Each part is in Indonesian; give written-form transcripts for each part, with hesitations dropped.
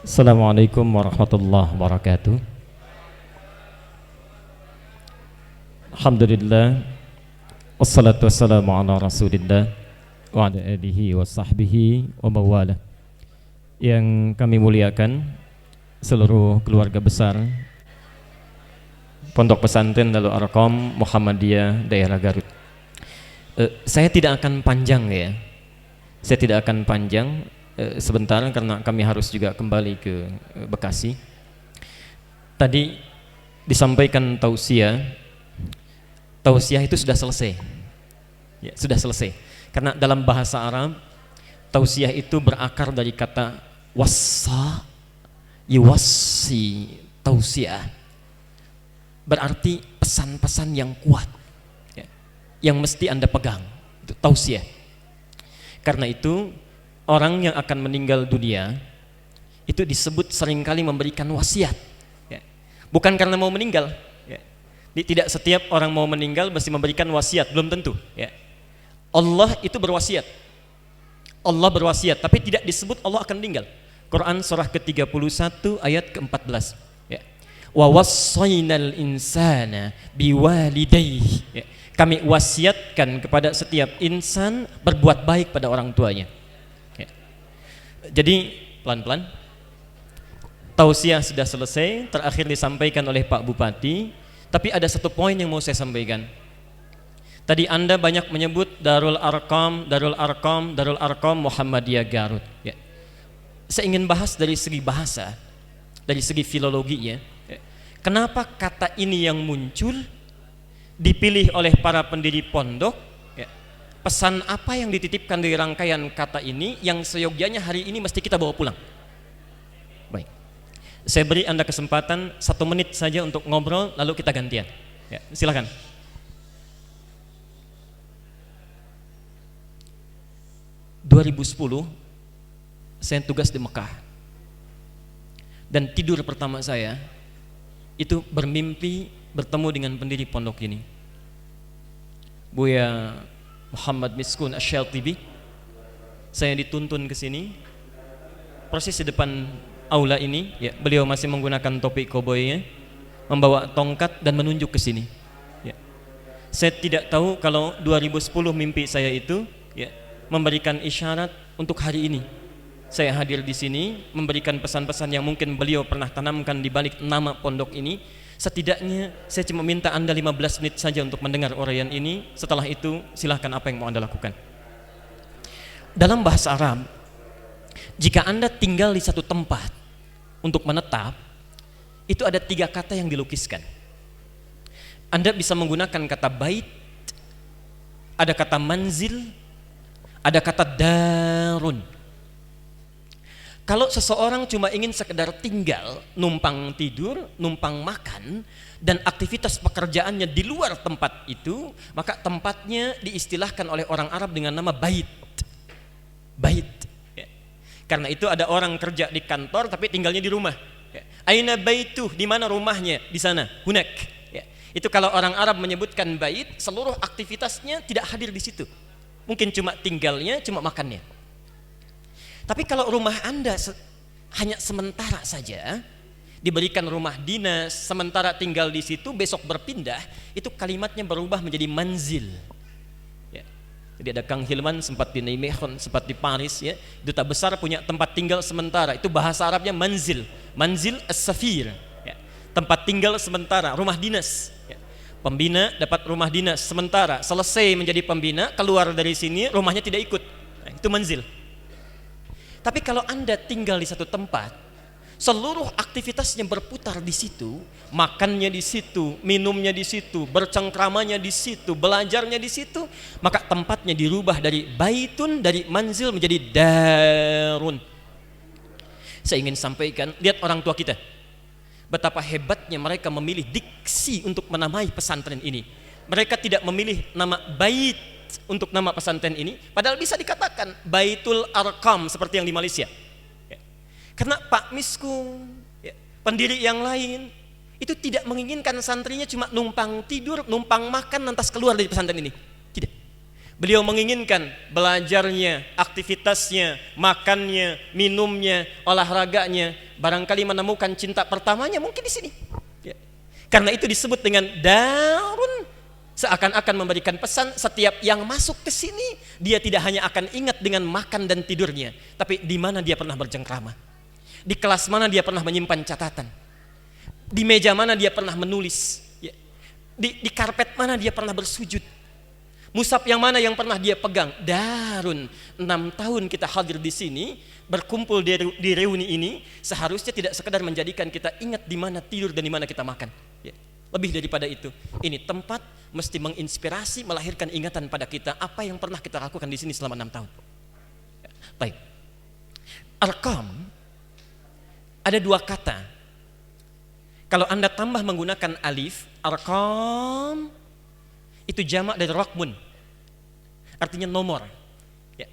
Assalamualaikum warahmatullahi wabarakatuh. Alhamdulillah, wassalatu wassalamu ala rasulillah wa ala alihi wa sahbihi wa mawalah. Yang kami muliakan seluruh keluarga besar Pondok Pesantren Darul Arqam Muhammadiyah daerah Garut. Saya tidak akan panjang ya. Saya tidak akan panjang sebentar karena kami harus juga kembali ke Bekasi. Tadi disampaikan tausiah. Tausiah itu sudah selesai. Ya, sudah selesai. Karena dalam bahasa Arab tausiah itu berakar dari kata wassa yuwassi tausiah. Berarti pesan-pesan yang kuat ya, yang mesti Anda pegang. Itu tausiah. Karena itu orang yang akan meninggal dunia itu disebut seringkali memberikan wasiat ya. Bukan karena mau meninggal ya. Tidak setiap orang mau meninggal mesti memberikan wasiat, belum tentu ya. Allah itu berwasiat, Allah berwasiat, tapi tidak disebut Allah akan meninggal. Quran surah ke-31 ayat ke-14 ya. Wa wassaynal insana biwalidayhi ya. Kami wasiatkan kepada setiap insan berbuat baik pada orang tuanya. Jadi pelan-pelan tausiah sudah selesai, terakhir disampaikan oleh Pak Bupati. Tapi ada satu poin yang mau saya sampaikan. Tadi Anda banyak menyebut Darul Arqam, Darul Arqam, Darul Arqam Muhammadiyah Garut ya. Saya ingin bahas dari segi bahasa, dari segi filologi ya. Kenapa kata ini yang muncul, dipilih oleh para pendiri pondok? Pesan apa yang dititipkan dari rangkaian kata ini yang seyogyanya hari ini mesti kita bawa pulang? Baik, saya beri Anda kesempatan 1 menit saja untuk ngobrol, lalu kita gantian ya, silakan. ...2010 saya tugas di Mekah, dan tidur pertama saya itu bermimpi bertemu dengan pendiri pondok ini, Buya Muhammad Miskun Asy-Syatibi. Saya dituntun ke sini, persis di depan aula ini ya, beliau masih menggunakan topi koboynya, membawa tongkat dan menunjuk ke sini ya. Saya tidak tahu kalau 2010 mimpi saya itu ya, memberikan isyarat untuk hari ini saya hadir di sini, memberikan pesan-pesan yang mungkin beliau pernah tanamkan di balik nama pondok ini. Setidaknya saya cuma minta Anda 15 menit saja untuk mendengar uraian ini. Setelah itu silahkan apa yang mau Anda lakukan. Dalam bahasa Arab, jika Anda tinggal di satu tempat untuk menetap, itu ada 3 kata yang dilukiskan. Anda bisa menggunakan kata bait, ada kata manzil, ada kata darun. Kalau seseorang cuma ingin sekedar tinggal, numpang tidur, numpang makan, dan aktivitas pekerjaannya di luar tempat itu, maka tempatnya diistilahkan oleh orang Arab dengan nama bait. Bait ya. Karena itu ada orang kerja di kantor tapi tinggalnya di rumah ya. Aina baituh, di mana rumahnya? Di sana, hunak ya. Itu kalau orang Arab menyebutkan bait, seluruh aktivitasnya tidak hadir di situ. Mungkin cuma tinggalnya, cuma makannya. Tapi kalau rumah Anda hanya sementara saja, diberikan rumah dinas, sementara tinggal di situ, besok berpindah, itu kalimatnya berubah menjadi manzil ya. Jadi ada Kang Hilman sempat di Nijmegen, sempat di Paris ya, duta besar punya tempat tinggal sementara, itu bahasa Arabnya manzil, manzil as-safir ya. Tempat tinggal sementara, rumah dinas ya. Pembina dapat rumah dinas sementara, selesai menjadi pembina, keluar dari sini, rumahnya tidak ikut nah, itu manzil. Tapi kalau Anda tinggal di satu tempat, seluruh aktivitasnya berputar di situ, makannya di situ, minumnya di situ, bercengkramanya di situ, belajarnya di situ, maka tempatnya dirubah dari baitun, dari manzil menjadi darun. Saya ingin sampaikan, lihat orang tua kita, betapa hebatnya mereka memilih diksi untuk menamai pesantren ini. Mereka tidak memilih nama bait untuk nama pesantren ini, padahal bisa dikatakan Baitul Arqam seperti yang di Malaysia ya. Karena Pak Miskun ya, pendiri yang lain itu tidak menginginkan santrinya cuma numpang tidur, numpang makan lantas keluar dari pesantren ini. Tidak. Beliau menginginkan belajarnya, aktivitasnya, makannya, minumnya, olahraganya barangkali menemukan cinta pertamanya mungkin di sini. Ya. Karena itu disebut dengan darun, seakan-akan memberikan pesan setiap yang masuk ke sini dia tidak hanya akan ingat dengan makan dan tidurnya, tapi di mana dia pernah bercengkrama, di kelas mana dia pernah menyimpan catatan, di meja mana dia pernah menulis, ya. Di karpet mana dia pernah bersujud, mushaf yang mana yang pernah dia pegang. Darun, 6 tahun kita hadir di sini, berkumpul di reuni ini, seharusnya tidak sekedar menjadikan kita ingat di mana tidur dan di mana kita makan. Ya. Lebih daripada itu, ini tempat mesti menginspirasi, melahirkan ingatan pada kita apa yang pernah kita lakukan di sini selama 6 tahun. Ya. Baik. Arkam ada 2 kata. Kalau Anda tambah menggunakan alif, arkam itu jamak dari raqmun, artinya nomor. Ya.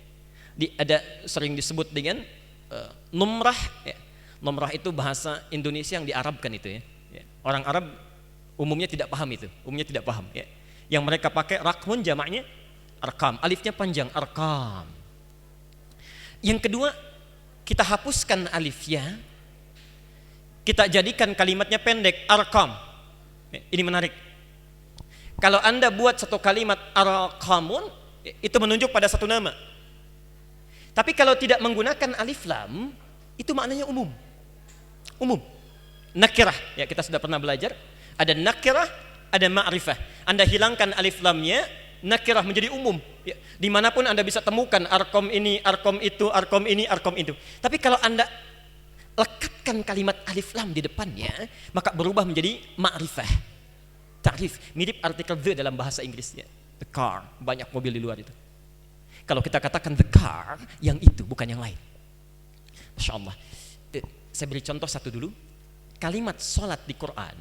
Ada sering disebut dengan numrah. Ya. Numrah itu bahasa Indonesia yang diarabkan itu, ya. Ya. Orang Arab umumnya tidak paham itu, Ya. Yang mereka pakai raqmun jamaknya arkam, alifnya panjang, arkam. Yang kedua, kita hapuskan alifnya, kita jadikan kalimatnya pendek, arkam. Ya. Ini menarik. Kalau Anda buat satu kalimat arqamun, itu menunjuk pada satu nama. Tapi kalau tidak menggunakan alif lam, itu maknanya umum. Umum. Nakirah, ya kita sudah pernah belajar. Ada nakirah, ada ma'rifah. Anda hilangkan alif lamnya, nakirah menjadi umum. Ya. Dimanapun Anda bisa temukan arqam ini, arqam itu, arqam ini, arqam itu. Tapi kalau Anda lekatkan kalimat alif lam di depannya, maka berubah menjadi ma'rifah. Ta'rif, mirip artikel the dalam bahasa Inggris, ya. The car, banyak mobil di luar itu. Kalau kita katakan the car, yang itu bukan yang lain. Masya Allah. Saya beri contoh satu dulu. Kalimat sholat di Quran,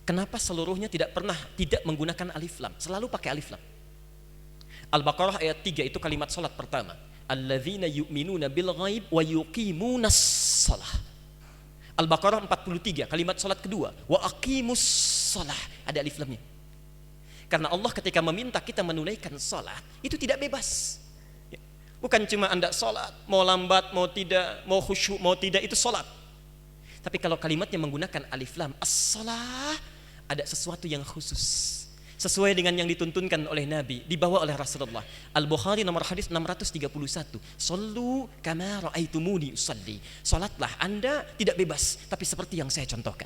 kenapa seluruhnya tidak pernah tidak menggunakan alif lam, selalu pakai alif lam. Al-Baqarah ayat 3 itu kalimat sholat pertama. Alladzina yu'minuna bil ghaib wa yuqimunas shalah. Al-Baqarah 43, kalimat salat kedua, wa aqimus shalah, ada alif lamnya. Karena Allah ketika meminta kita menunaikan salat, itu tidak bebas. Bukan cuma Anda salat, mau lambat, mau tidak, mau khusyuk, mau tidak, itu salat. Tapi kalau kalimatnya menggunakan alif lam, as-shalah, ada sesuatu yang khusus. Sesuai dengan yang dituntunkan oleh Nabi, dibawa oleh Rasulullah. Al-Bukhari nomor hadis 631. Sallu kama ra'aitumuni usalli. Salatlah Anda tidak bebas, tapi seperti yang saya contohkan.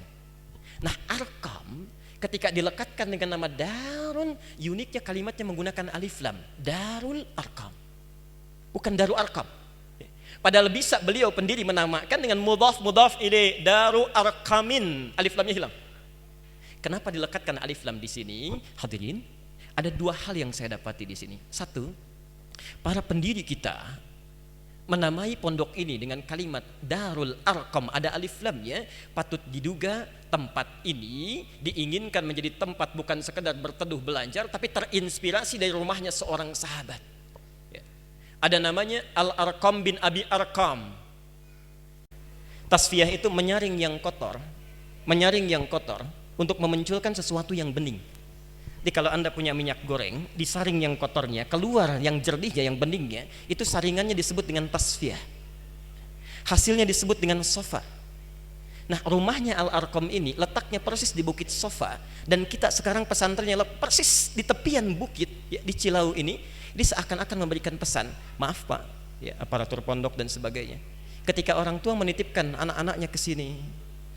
Nah, arkam ketika dilekatkan dengan nama darun, uniknya kalimatnya menggunakan alif lam. Darul arkam. Bukan daru arkam. Padahal bisa beliau pendiri menamakan dengan mudhaf ilaih, daru arkamin, alif lamnya hilang. Kenapa dilekatkan alif lam di sini? Hadirin, ada 2 hal yang saya dapati di sini. Satu, para pendiri kita menamai pondok ini dengan kalimat Darul Arqam, ada alif lamnya, patut diduga tempat ini diinginkan menjadi tempat bukan sekedar berteduh belajar, tapi terinspirasi dari rumahnya seorang sahabat. Ya. Ada namanya Al-Arqam bin Abi Arqam. Tasfiyah itu menyaring yang kotor, untuk memunculkan sesuatu yang bening. Jadi kalau Anda punya minyak goreng, disaring yang kotornya, keluar yang jernihnya, yang beningnya, itu saringannya disebut dengan tasfiyah. Hasilnya disebut dengan sofa. Nah, rumahnya Al-Arqam ini letaknya persis di Bukit Sofa, dan kita sekarang pesantrennya persis di tepian bukit, ya, di Cilau ini. Dia seakan-akan memberikan pesan, maaf Pak, ya, aparatur pondok dan sebagainya. Ketika orang tua menitipkan anak-anaknya ke sini,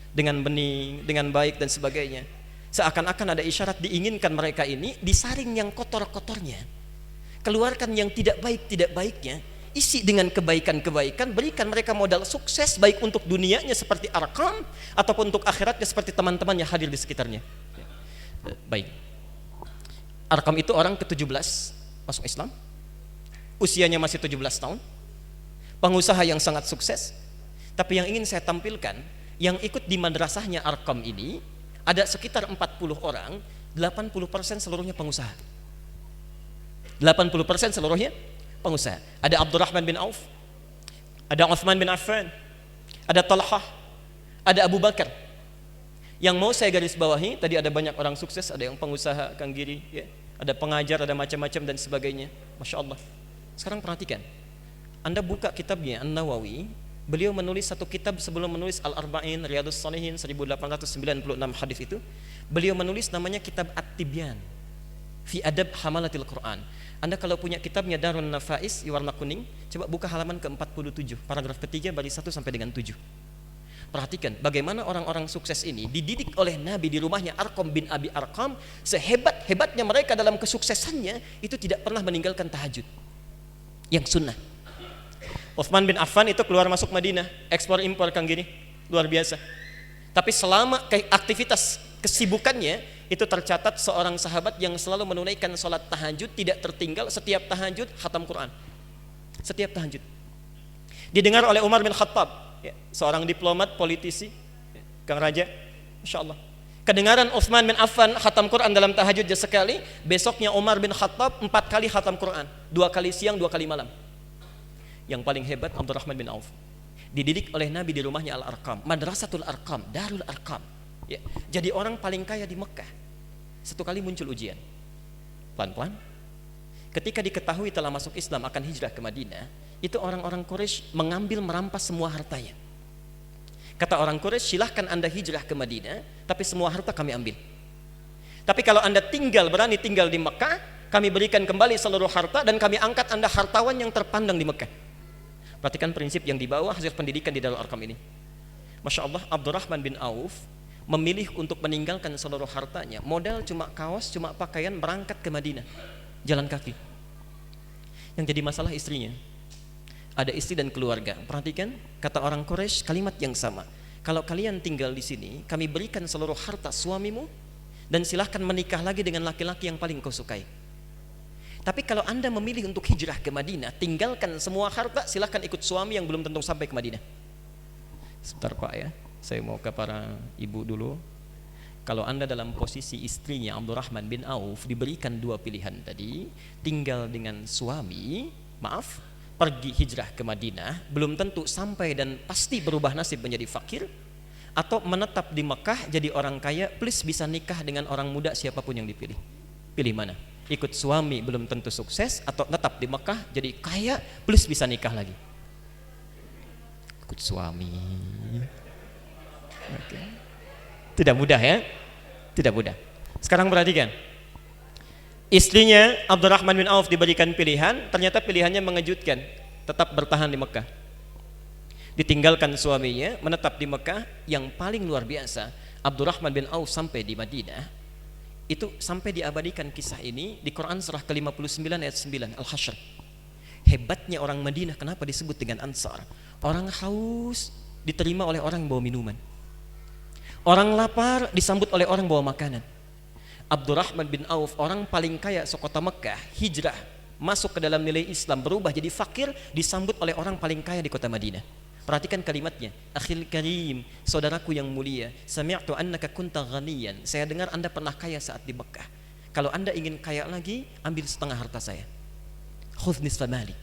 dengan bening, dengan baik dan sebagainya, seakan-akan ada isyarat diinginkan mereka ini disaring yang kotor-kotornya, keluarkan yang tidak baiknya, isi dengan kebaikan-kebaikan, berikan mereka modal sukses baik untuk dunianya seperti Arkam ataupun untuk akhiratnya seperti teman-teman yang hadir di sekitarnya. Baik, Arkam itu orang ke-17 masuk Islam, usianya masih 17 tahun, pengusaha yang sangat sukses. Tapi yang ingin saya tampilkan, yang ikut di madrasahnya Arkam ini ada sekitar 40 orang, 80% seluruhnya pengusaha. 80% seluruhnya pengusaha. Ada Abdurrahman bin Auf, ada Uthman bin Affan, ada Talhah, ada Abu Bakar. Yang mau saya garis bawahi, tadi ada banyak orang sukses, ada yang pengusaha, Kang Giri, ya, ada pengajar, ada macam-macam dan sebagainya. Masya Allah. Sekarang perhatikan, Anda buka kitabnya An-Nawawi, Beliau menulis satu kitab sebelum menulis Al-Arba'in, Riyadhus Shalihin 1896 hadis itu. Beliau menulis namanya kitab At-Tibyan fi Adab Hamalatil Quran. Anda kalau punya kitabnya Darun Nafais warna kuning, coba buka halaman ke-47, paragraf ketiga baris 1 sampai dengan 7. Perhatikan bagaimana orang-orang sukses ini dididik oleh Nabi di rumahnya Arqam bin Abi Arqam. Sehebat-hebatnya mereka dalam kesuksesannya itu tidak pernah meninggalkan tahajud yang sunnah. Utsman bin Affan itu keluar masuk Madinah, ekspor impor kang gini, luar biasa. Tapi selama aktivitas kesibukannya itu tercatat seorang sahabat yang selalu menunaikan sholat tahajud, tidak tertinggal setiap tahajud khatam Quran. Setiap tahajud. Didengar oleh Umar bin Khattab, ya, seorang diplomat, politisi, ya, Kang Raja, Masya Allah. Kedengaran Utsman bin Affan khatam Quran dalam tahajudnya sekali, besoknya Umar bin Khattab 4 kali khatam Quran, 2 kali siang, 2 kali malam. Yang paling hebat Abdurrahman bin Auf, dididik oleh Nabi di rumahnya Al-Arqam, Madrasatul Arqam, Darul Arqam, ya, jadi orang paling kaya di Mekah. Satu kali muncul ujian, pelan-pelan ketika diketahui telah masuk Islam akan hijrah ke Madinah, itu orang-orang Quraisy mengambil merampas semua hartanya. Kata orang Quraisy, silahkan Anda hijrah ke Madinah, tapi semua harta kami ambil. Tapi kalau Anda berani tinggal di Mekah, kami berikan kembali seluruh harta dan kami angkat Anda hartawan yang terpandang di Mekah. Perhatikan prinsip yang dibawa hasil pendidikan di Darul Arqam ini. Masya Allah, Abdurrahman bin Auf memilih untuk meninggalkan seluruh hartanya, modal cuma kaos, cuma pakaian, berangkat ke Madinah, jalan kaki. Yang jadi masalah istrinya, ada istri dan keluarga. Perhatikan, kata orang Quraisy kalimat yang sama. Kalau kalian tinggal di sini, kami berikan seluruh harta suamimu dan silahkan menikah lagi dengan laki-laki yang paling kau sukai. Tapi kalau Anda memilih untuk hijrah ke Madinah, tinggalkan semua harta, silahkan ikut suami yang belum tentu sampai ke Madinah. Sebentar Pak ya, saya mau ke para ibu dulu. Kalau Anda dalam posisi istrinya Abdurrahman bin Auf, diberikan 2 pilihan tadi, tinggal dengan suami, pergi hijrah ke Madinah, belum tentu sampai dan pasti berubah nasib menjadi fakir, atau menetap di Mekah jadi orang kaya, plus bisa nikah dengan orang muda siapapun yang dipilih. Pilih mana? Ikut suami belum tentu sukses, atau tetap di Mekah jadi kaya plus bisa nikah lagi? Ikut suami. Oke. Tidak mudah ya, tidak mudah. Sekarang perhatikan, istrinya Abdurrahman bin Auf diberikan pilihan, ternyata pilihannya mengejutkan, tetap bertahan di Mekah, ditinggalkan suaminya, menetap di Mekah. Yang paling luar biasa, Abdurrahman bin Auf sampai di Madinah itu sampai diabadikan kisah ini di Quran surah ke-59 ayat 9 Al-Hasyr. Hebatnya orang Madinah, kenapa disebut dengan Ansar? Orang haus diterima oleh orang yang bawa minuman, orang lapar disambut oleh orang bawa makanan. Abdurrahman bin Auf, orang paling kaya sekota Mekah, hijrah masuk ke dalam nilai Islam, berubah jadi fakir, disambut oleh orang paling kaya di kota Madinah. Perhatikan kalimatnya, akhil karim, saudaraku yang mulia, sami'tu annaka kunta ghaniyan, saya dengar Anda pernah kaya saat di Mekah. Kalau Anda ingin kaya lagi, ambil setengah harta saya, khudh nisfa mali.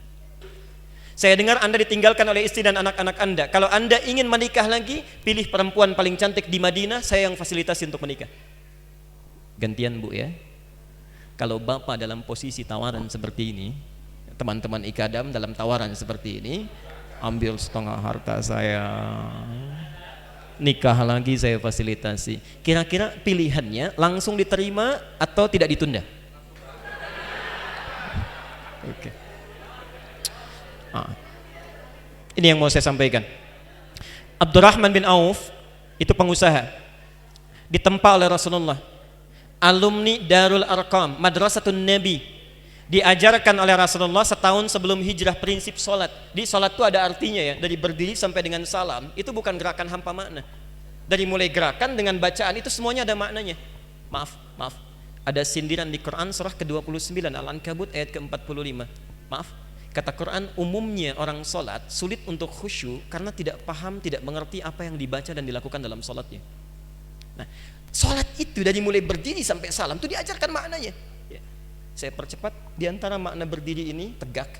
Saya dengar Anda ditinggalkan oleh istri dan anak-anak Anda. Kalau Anda ingin menikah lagi, pilih perempuan paling cantik di Madinah, saya yang fasilitasi untuk menikah. Gantian Bu ya. Kalau Bapak dalam posisi tawaran seperti ini, teman-teman Ikadam dalam tawaran seperti ini, ambil setengah harta saya, nikah lagi saya fasilitasi. Kira-kira pilihannya langsung diterima atau tidak ditunda? Oke. Ini yang mau saya sampaikan. Abdurrahman bin Auf itu pengusaha, ditempa oleh Rasulullah, alumni Darul Arqam, Madrasatun Nabi, diajarkan oleh Rasulullah setahun sebelum hijrah prinsip sholat. Di sholat itu ada artinya ya, dari berdiri sampai dengan salam itu bukan gerakan hampa makna. Dari mulai gerakan dengan bacaan itu semuanya ada maknanya. Maaf, ada sindiran di Quran surah ke-29 Al-Ankabut ayat ke-45. Maaf, kata Quran, umumnya orang sholat sulit untuk khusyuk karena tidak paham, tidak mengerti apa yang dibaca dan dilakukan dalam sholatnya. Nah, sholat itu dari mulai berdiri sampai salam itu diajarkan maknanya. Saya percepat, diantara makna berdiri ini tegak.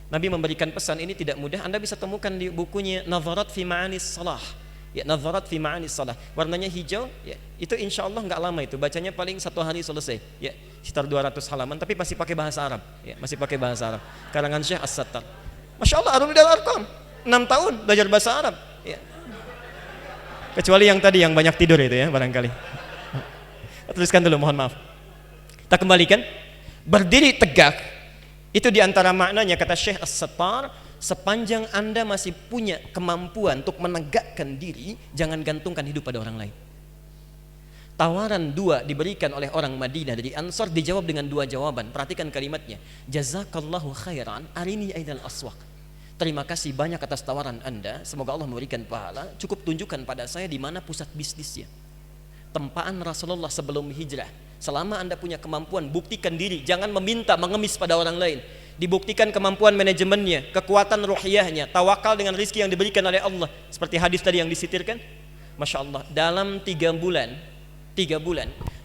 Nabi memberikan pesan ini tidak mudah. Anda bisa temukan di bukunya Nadharat fi Ma'anis Salah. Ya, Nadharat fi Ma'anis Salah. Warnanya hijau. Ya, itu insya Allah nggak lama itu. Bacanya paling 1 hari selesai. Ya, sekitar 200 halaman. Tapi masih pakai bahasa Arab. Ya, masih pakai bahasa Arab. Karangan Syekh As-Sattar. Masya Allah, Arumi Darul Arqam 6 tahun belajar bahasa Arab ya. Kecuali yang tadi yang banyak tidur itu ya barangkali. Tuliskan dulu, mohon maaf. Kita kembalikan, berdiri tegak itu diantara maknanya kata Syekh As-Sattar, sepanjang Anda masih punya kemampuan untuk menegakkan diri, jangan gantungkan hidup pada orang lain. Tawaran dua diberikan oleh orang Madinah dari Ansar, dijawab dengan dua jawaban. Perhatikan kalimatnya, jazakallahu khairan arini ainal aswaq. Terima kasih banyak atas tawaran Anda, semoga Allah memberikan pahala. Cukup tunjukkan pada saya di mana pusat bisnisnya. Tempaan Rasulullah sebelum hijrah. Selama Anda punya kemampuan, buktikan diri, jangan meminta, mengemis pada orang lain. Dibuktikan kemampuan manajemennya, kekuatan ruhiyahnya, tawakal dengan rizki yang diberikan oleh Allah. Seperti hadis tadi yang disitirkan. Masya Allah, dalam 3 bulan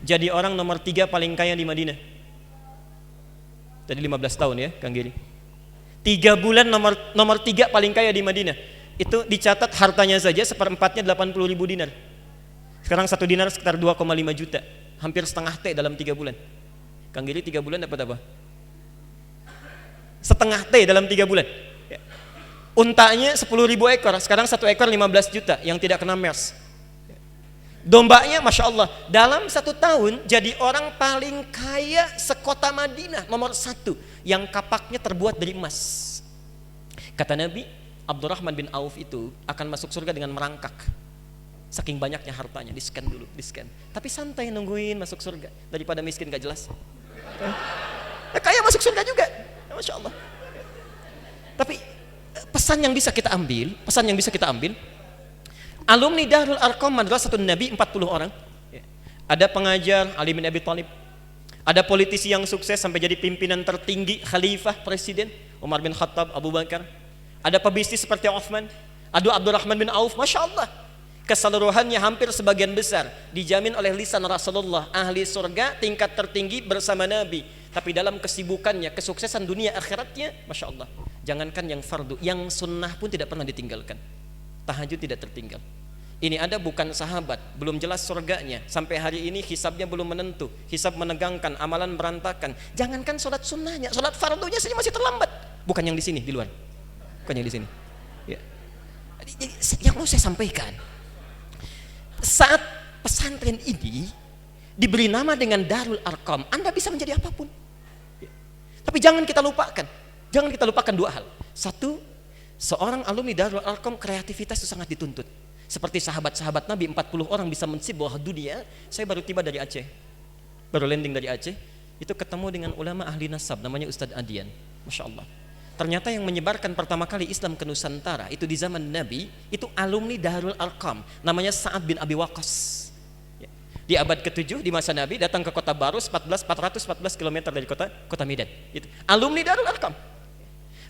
jadi orang nomor 3 paling kaya di Madinah. Jadi 15 tahun ya Kang Giri. 3 bulan nomor 3 paling kaya di Madinah. Itu dicatat hartanya saja seperempatnya 80.000 dinar. Sekarang 1 dinar sekitar 2,5 juta. Hampir setengah T dalam 3 bulan. Kang Giri 3 bulan dapat apa? Setengah T dalam 3 bulan ya. Untanya 10.000 ekor. Sekarang 1 ekor 15 juta yang tidak kena MERS. Dombanya Masya Allah, dalam 1 tahun jadi orang paling kaya sekota Madinah, nomor 1, yang kapaknya terbuat dari emas. Kata Nabi, Abdurrahman bin Auf itu akan masuk surga dengan merangkak. Saking banyaknya hartanya, di-scan dulu, di-scan. Tapi santai nungguin masuk surga daripada miskin gak jelas. Kaya masuk surga juga, Masya Allah. Tapi pesan yang bisa kita ambil, alumni Darul Arqam Madrasatun Nabi 40 orang. Ada pengajar Ali bin Abi Thalib, ada politisi yang sukses sampai jadi pimpinan tertinggi, khalifah, presiden Umar bin Khattab, Abu Bakar. Ada pebisnis seperti Uthman, ada Abdurrahman bin Auf. Masya Allah, keseluruhannya hampir sebagian besar dijamin oleh lisan Rasulullah, ahli surga tingkat tertinggi bersama Nabi. Tapi dalam kesibukannya, kesuksesan dunia akhiratnya, Masya Allah, jangankan yang fardu, yang sunnah pun tidak pernah ditinggalkan. Tahajud tidak tertinggal. Ini ada bukan sahabat, belum jelas surganya, sampai hari ini hisabnya belum menentu, hisab menegangkan, amalan berantakan. Jangankan sholat sunnahnya, sholat fardunya saja masih terlambat. Bukan yang di sini, di luar. Bukan yang di sini ya. Yang mau saya sampaikan, saat pesantren ini diberi nama dengan Darul Arqam, Anda bisa menjadi apapun ya. Tapi jangan kita lupakan 2 hal. 1, seorang alumni Darul Arqam kreativitas itu sangat dituntut. Seperti sahabat-sahabat Nabi 40 orang bisa mensib bahwa dunia. Saya baru tiba dari Aceh, baru landing dari Aceh, itu ketemu dengan ulama ahli nasab namanya Ustadz Adian. Masya Allah, ternyata yang menyebarkan pertama kali Islam ke Nusantara itu di zaman Nabi, itu alumni Darul Arqam, namanya Sa'ad bin Abi Waqqas ya. Di abad ke-7 di masa Nabi, datang ke kota Barus, 414 km dari kota Medan. Itu alumni Darul Arqam.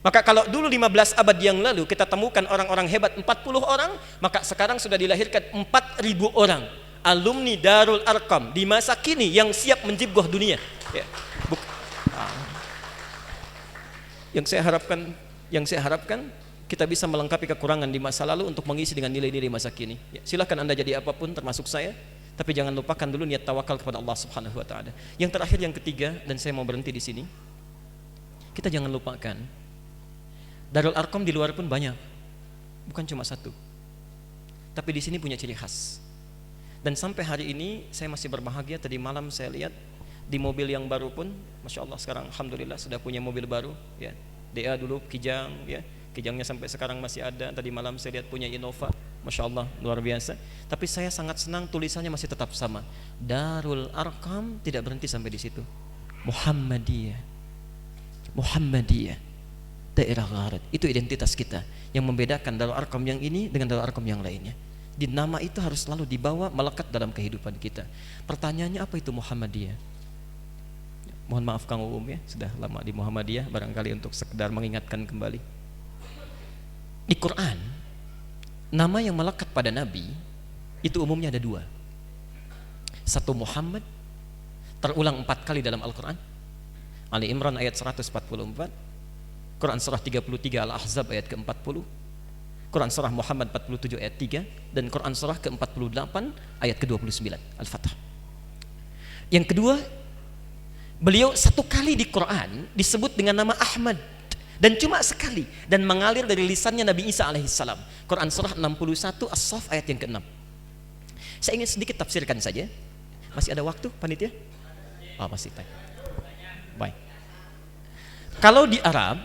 Maka kalau dulu 15 abad yang lalu kita temukan orang-orang hebat 40 orang, maka sekarang sudah dilahirkan 4.000 orang alumni Darul Arqam di masa kini yang siap menjibgoh dunia ya. Yang saya harapkan kita bisa melengkapi kekurangan di masa lalu untuk mengisi dengan nilai-nilai masa kini ya. Silakan Anda jadi apapun termasuk saya, tapi jangan lupakan dulu niat tawakal kepada Allah Subhanahu wa taala. Yang terakhir, yang ketiga, dan saya mau berhenti di sini. Kita jangan lupakan Darul Arqam di luar pun banyak, bukan cuma 1. Tapi di sini punya ciri khas. Dan sampai hari ini saya masih berbahagia. Tadi malam saya lihat di mobil yang baru pun, Masya Allah, sekarang Alhamdulillah sudah punya mobil baru ya. DA dulu Kijang ya, Kijangnya sampai sekarang masih ada. Tadi malam saya lihat punya Innova, Masya Allah, luar biasa. Tapi saya sangat senang tulisannya masih tetap sama, Darul Arqam, tidak berhenti sampai di situ. Muhammadiyah, daerah Gharat. Itu identitas kita yang membedakan Darul Arqam yang ini dengan Darul Arqam yang lainnya. Di nama itu harus selalu dibawa, melekat dalam kehidupan kita. Pertanyaannya, apa itu Muhammadiyah? Mohon maaf Kang Uum ya, sudah lama di Muhammadiyah, barangkali untuk sekedar mengingatkan kembali. Di Quran, nama yang melekat pada Nabi itu umumnya ada 2. 1 Muhammad, terulang 4 kali dalam Al-Quran. Ali Imran ayat 144, Quran surah 33 Al-Ahzab ayat ke-40, Quran surah Muhammad 47 ayat 3, dan Quran surah ke-48 ayat ke-29 Al-Fatah. Yang kedua, beliau 1 kali di Quran disebut dengan nama Ahmad. Dan cuma sekali, dan mengalir dari lisannya Nabi Isa alaihissalam. Quran surah 61 As-Saff ayat yang ke-6. Saya ingin sedikit tafsirkan saja. Masih ada waktu panitia? Oh, masih time. Baik. Kalau di Arab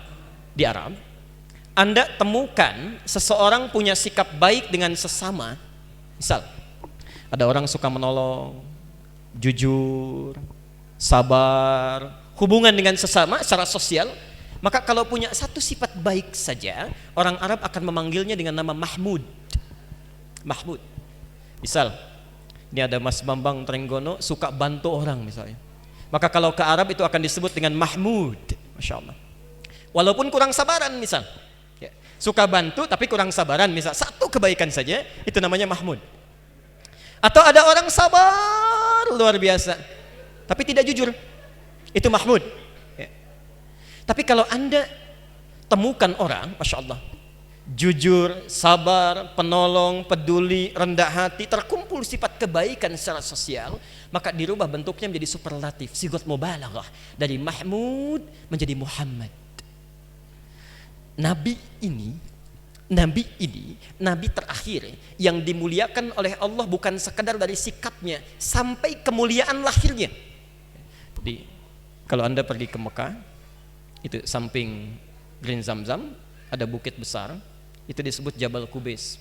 Anda temukan seseorang punya sikap baik dengan sesama. Misal, ada orang suka menolong, jujur, sabar, hubungan dengan sesama secara sosial, maka kalau punya satu sifat baik saja, orang Arab akan memanggilnya dengan nama Mahmud. Mahmud. Misal, ini ada Mas Bambang Trenggono suka bantu orang misalnya. Maka kalau ke Arab itu akan disebut dengan Mahmud. Masya Allah. Walaupun kurang sabaran misal. Ya. Suka bantu tapi kurang sabaran misal. Satu kebaikan saja, itu namanya Mahmud. Atau ada orang sabar luar biasa, tapi tidak jujur. Itu Mahmud. Ya. Tapi kalau Anda temukan orang, Masya Allah, jujur, sabar, penolong, peduli, rendah hati, terkumpul sifat kebaikan secara sosial, maka dirubah bentuknya menjadi superlatif, sigot mubalaghah, dari Mahmud menjadi Muhammad. Nabi ini Nabi terakhir yang dimuliakan oleh Allah bukan sekedar dari sikapnya, sampai kemuliaan lahirnya. Kalau Anda pergi ke Mekah, itu samping Green Zamzam ada bukit besar, itu disebut Jabal Qubais.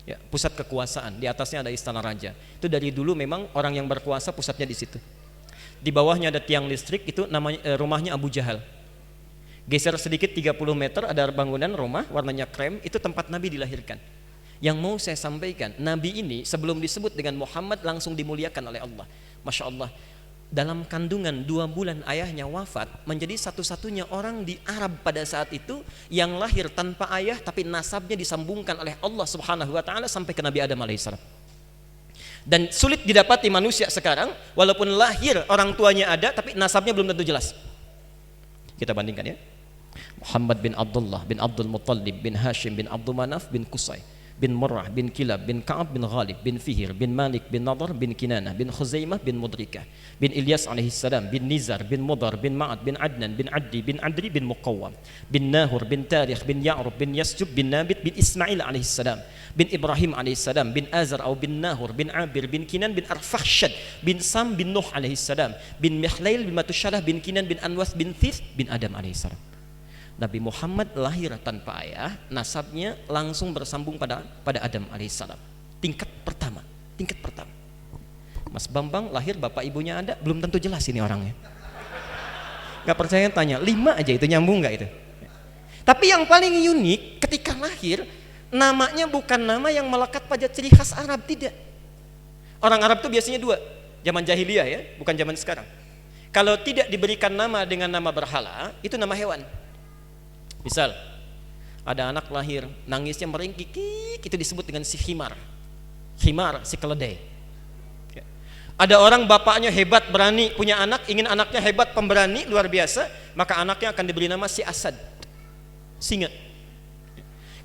Ya, pusat kekuasaan, di atasnya ada istana raja. Itu dari dulu memang orang yang berkuasa pusatnya di situ. Di bawahnya ada tiang listrik, itu namanya rumahnya Abu Jahal. Geser sedikit 30 meter ada bangunan rumah warnanya krem, itu tempat Nabi dilahirkan. Yang mau saya sampaikan, Nabi ini sebelum disebut dengan Muhammad langsung dimuliakan oleh Allah. Masya Allah, dalam kandungan 2 bulan ayahnya wafat, menjadi satu-satunya orang di Arab pada saat itu yang lahir tanpa ayah tapi nasabnya disambungkan oleh Allah Subhanahu wa taala sampai ke Nabi Adam alaihissalam. Dan sulit didapati manusia sekarang, walaupun lahir orang tuanya ada tapi nasabnya belum tentu jelas. Kita bandingkan ya. Muhammad bin Abdullah bin Abdul Muttalib bin Hashim bin Abdul Manaf bin Qusay bin Murrah bin Kilab bin Ka'ab bin Ghalib bin Fihir bin Malik bin Nadar bin Kinanah bin Khuzaimah bin Mudrikah bin Ilyas alaihissalam bin Nizar bin Mudar bin Ma'ad bin Adnan bin Addi bin Adri bin Muqawwam bin Nahur bin Tarikh bin Ya'rub bin Yasjub bin Nabit bin Ismail alaihissalam bin Ibrahim alaihissalam bin Azar atau bin Nahur bin Abir bin Kinan bin Arfakhshad bin Sam bin Nuh alaihissalam bin Mihlail bin Matushalah bin Kinan bin Anwas bin Thith bin Adam alaihissalam. Nabi Muhammad lahir tanpa ayah, nasabnya langsung bersambung pada Adam alaihissalam. Tingkat pertama. Mas Bambang lahir bapak ibunya ada, belum tentu jelas ini orangnya. Gak percaya tanya, 5 aja itu nyambung gak itu? Tapi yang paling unik ketika lahir, namanya bukan nama yang melekat pada ciri khas Arab, tidak. Orang Arab itu biasanya 2, zaman jahiliyah ya, bukan zaman sekarang. Kalau tidak diberikan nama dengan nama berhala, itu nama hewan. Misal, ada anak lahir, nangisnya meringkik, itu disebut dengan si himar, si keledai. Ya. Ada orang bapaknya hebat, berani, punya anak, ingin anaknya hebat, pemberani, luar biasa, maka anaknya akan diberi nama si Asad, singa.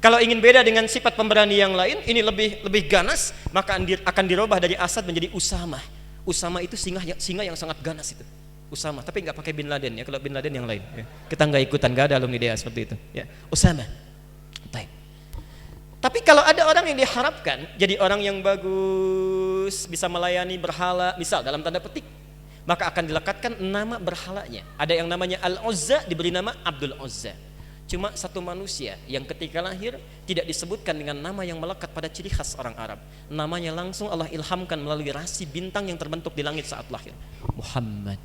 Kalau ingin beda dengan sifat pemberani yang lain, ini lebih ganas, maka akan dirubah dari Asad menjadi Usama. Usama itu singa yang sangat ganas itu. Usama, tapi nggak pakai Bin Laden ya. Kalau Bin Laden yang lain, ya. Kita nggak ikutan, nggak ada alumni DA seperti itu. Ya, Usama. Tapi kalau ada orang yang diharapkan jadi orang yang bagus, bisa melayani berhala, misal dalam tanda petik, maka akan dilekatkan nama berhalanya. Ada yang namanya Al-Uzza, diberi nama Abdul Uzza. Cuma satu manusia yang ketika lahir tidak disebutkan dengan nama yang melekat pada ciri khas orang Arab. Namanya langsung Allah ilhamkan melalui rasi bintang yang terbentuk di langit saat lahir. Muhammad.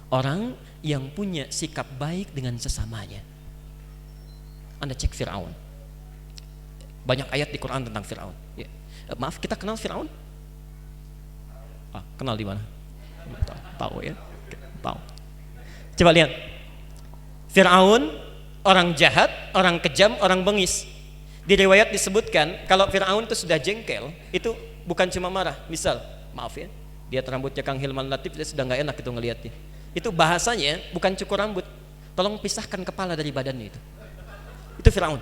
Orang yang punya sikap baik dengan sesamanya. Anda cek Fir'aun. Banyak ayat di Quran tentang Fir'aun. Ya. Maaf, kita kenal Fir'aun? Kenal di mana? Tahu ya? Tahu. Coba lihat. Fir'aun, orang jahat, orang kejam, orang bengis. Di riwayat disebutkan kalau Fir'aun itu sudah jengkel, itu bukan cuma marah. Misal, maaf ya, dia rambutnya Kang Hilman Latif, dia sudah nggak enak itu ngelihatnya. Itu bahasanya bukan cukur rambut, tolong pisahkan kepala dari badannya itu. Itu Fir'aun.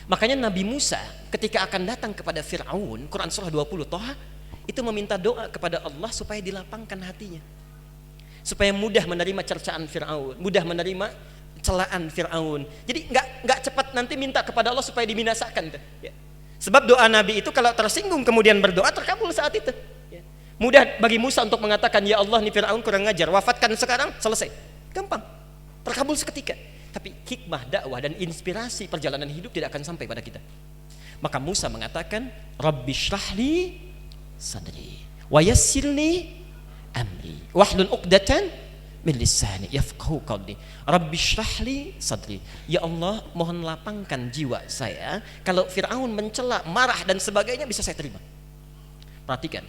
Makanya Nabi Musa ketika akan datang kepada Fir'aun, Quran surah 20 Toha, itu meminta doa kepada Allah supaya dilapangkan hatinya, supaya mudah menerima cercaan Fir'aun, mudah menerima celaan Fir'aun. Jadi nggak cepat nanti minta kepada Allah supaya dibinasakan. Ya. Sebab doa Nabi itu kalau tersinggung kemudian berdoa terkabul saat itu. Ya. Mudah bagi Musa untuk mengatakan, ya Allah nih Fir'aun kurang ngajar, wafatkan sekarang, selesai. Gampang, terkabul seketika. Tapi hikmah dakwah dan inspirasi perjalanan hidup tidak akan sampai pada kita. Maka Musa mengatakan, Rabbi shrahli sadri wa yassirli amri wahlul 'uqdatan min lisani yafqahu qawli. Rabbi shrahli sadri. Ya Allah, mohon lapangkan jiwa saya. Kalau Fir'aun mencela, marah dan sebagainya bisa saya terima. Perhatikan,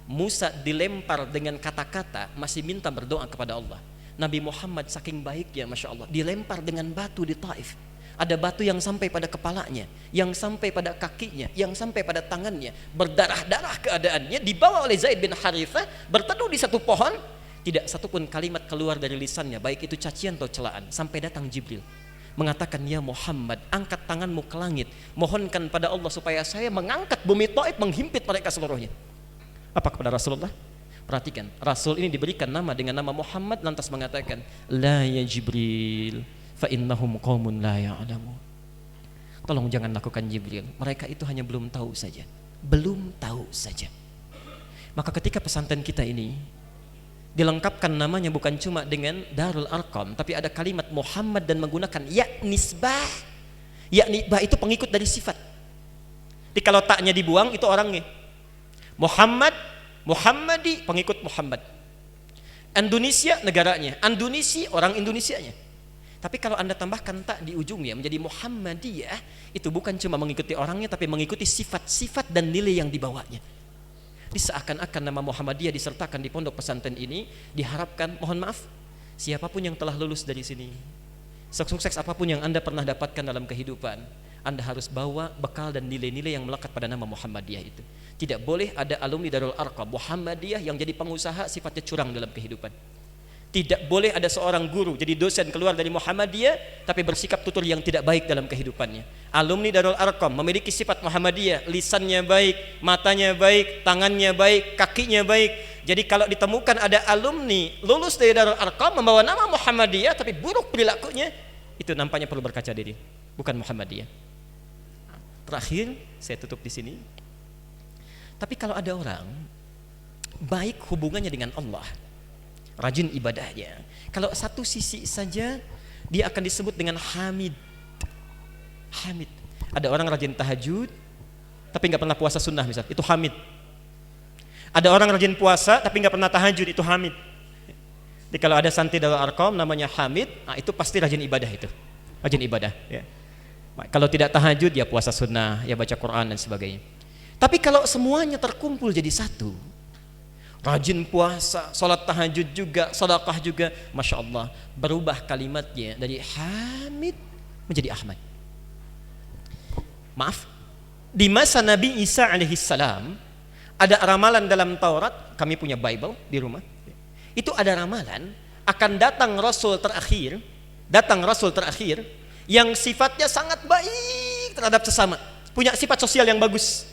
Musa dilempar dengan kata-kata masih minta berdoa kepada Allah. Nabi Muhammad saking baiknya, Masya Allah, dilempar dengan batu di Taif. Ada batu yang sampai pada kepalanya, yang sampai pada kakinya, yang sampai pada tangannya, berdarah-darah keadaannya, dibawa oleh Zaid bin Harithah, berteduh di satu pohon, tidak satupun kalimat keluar dari lisannya, baik itu cacian atau celaan, sampai datang Jibril mengatakan, ya Muhammad, angkat tanganmu ke langit, mohonkan pada Allah supaya saya mengangkat bumi Taif, menghimpit mereka seluruhnya. Apa kepada Rasulullah? Perhatikan, Rasul ini diberikan nama dengan nama Muhammad, lantas mengatakan, la ya Jibril fa innahum qaumun la ya'lamun. Tolong jangan lakukan Jibril, mereka itu hanya belum tahu saja. Belum tahu saja. Maka ketika pesantren kita ini dilengkapkan namanya bukan cuma dengan Darul Arqam, tapi ada kalimat Muhammad dan menggunakan ya nisbah. Ya nisbah itu pengikut dari sifat. Jadi kalau taknya dibuang itu orangnya. Muhammad, Muhammadi, pengikut Muhammad. Indonesia negaranya, Indonesia orang Indonesianya. Tapi kalau Anda tambahkan tak di ujungnya menjadi Muhammadiyah, itu bukan cuma mengikuti orangnya, tapi mengikuti sifat-sifat dan nilai yang dibawanya. Di seakan-akan nama Muhammadiyah disertakan di pondok pesantren ini, diharapkan, mohon maaf, siapapun yang telah lulus dari sini, sukses apapun yang Anda pernah dapatkan dalam kehidupan, Anda harus bawa bekal dan nilai-nilai yang melekat pada nama Muhammadiyah itu. Tidak boleh ada alumni Darul Arqam Muhammadiyah yang jadi pengusaha sifatnya curang dalam kehidupan. Tidak boleh ada seorang guru jadi dosen keluar dari Muhammadiyah tapi bersikap tutur yang tidak baik dalam kehidupannya. Alumni Darul Arqam memiliki sifat Muhammadiyah, lisannya baik, matanya baik, tangannya baik, kakinya baik. Jadi kalau ditemukan ada alumni lulus dari Darul Arqam membawa nama Muhammadiyah tapi buruk perilakunya, itu nampaknya perlu berkaca diri, bukan Muhammadiyah. Terakhir saya tutup di sini. Tapi kalau ada orang baik hubungannya dengan Allah, rajin ibadahnya, kalau satu sisi saja dia akan disebut dengan hamid. Hamid. Ada orang rajin tahajud tapi nggak pernah puasa sunnah misal, itu hamid. Ada orang rajin puasa tapi nggak pernah tahajud, itu hamid. Jadi kalau ada santri Darul Arqam namanya hamid, itu pasti rajin ibadah itu, rajin ibadah. Ya. Kalau tidak tahajud ya puasa sunnah, ya baca Quran dan sebagainya. Tapi kalau semuanya terkumpul jadi satu, rajin puasa, sholat tahajud juga, sedekah juga, Masya Allah, berubah kalimatnya dari Hamid menjadi Ahmad. Maaf, di masa Nabi Isa alaihissalam ada ramalan dalam Taurat, kami punya Bible di rumah. Itu ada ramalan akan datang Rasul terakhir yang sifatnya sangat baik terhadap sesama, punya sifat sosial yang bagus.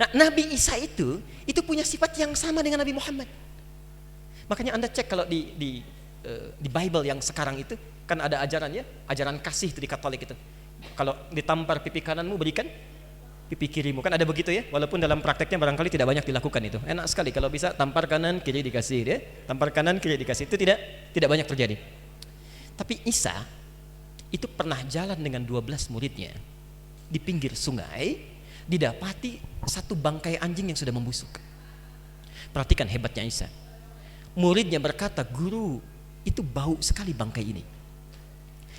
Nah, Nabi Isa itu punya sifat yang sama dengan Nabi Muhammad. Makanya Anda cek kalau di Bible yang sekarang itu kan ada ajarannya, ajaran kasih itu di Katolik itu. Kalau ditampar pipi kananmu berikan pipi kirimu, kan ada begitu ya. Walaupun dalam prakteknya barangkali tidak banyak dilakukan itu. Enak sekali kalau bisa tampar kanan kiri dikasih ya. Tampar kanan kiri dikasih, itu tidak banyak terjadi. Tapi Isa itu pernah jalan dengan 12 muridnya di pinggir sungai, didapati satu bangkai anjing yang sudah membusuk. Perhatikan hebatnya Isa. Muridnya berkata, guru, itu bau sekali bangkai ini.